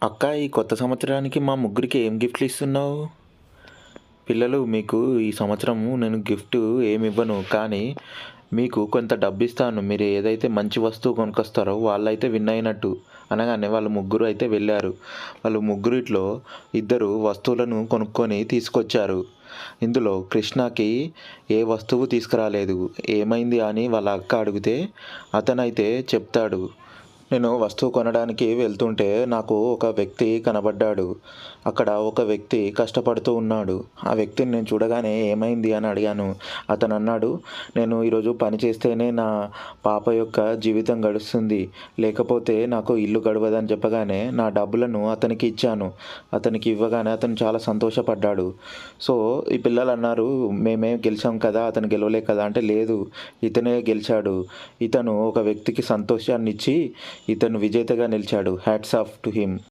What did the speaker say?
అక్క, ఈ కొత్త సంవత్సరానికి మా ముగ్గురికి ఏం గిఫ్ట్లు ఇస్తున్నావు? పిల్లలు, మీకు ఈ సంవత్సరము నేను గిఫ్ట్ ఏమి ఇవ్వను, కానీ మీకు కొంత డబ్బు ఇస్తాను. మీరు ఏదైతే మంచి వస్తువు కొనుక్కొస్తారో వాళ్ళైతే విన్ అయినట్టు అనగానే వాళ్ళు ముగ్గురు అయితే వెళ్ళారు. వాళ్ళు ముగ్గురిట్లో ఇద్దరు వస్తువులను కొనుక్కొని తీసుకొచ్చారు. ఇందులో కృష్ణకి ఏ వస్తువు తీసుకురాలేదు. ఏమైంది అని వాళ్ళ అక్క అడిగితే అతనైతే చెప్తాడు, నేను వస్తువు కొనడానికి వెళ్తుంటే నాకు ఒక వ్యక్తి కనబడ్డాడు. అక్కడ ఒక వ్యక్తి కష్టపడుతూ ఉన్నాడు. ఆ వ్యక్తిని నేను చూడగానే ఏమైంది అని అడిగాను. అతను అన్నాడు, నేను ఈరోజు పని చేస్తేనే నా పాప యొక్క జీవితం గడుస్తుంది, లేకపోతే నాకు ఇల్లు గడవదని చెప్పగానే నా డబ్బులను అతనికి ఇచ్చాను. అతనికి ఇవ్వగానే అతను చాలా సంతోషపడ్డాడు. సో ఈ పిల్లలు అన్నారు, మేమే గెలిచాం కదా, అతను గెలవలే కదా అంటే, లేదు, ఇతనే గెలిచాడు. ఇతను ఒక వ్యక్తికి సంతోషాన్ని ఇచ్చి ఇతను విజేతగా నిలిచాడు. Hats off to him.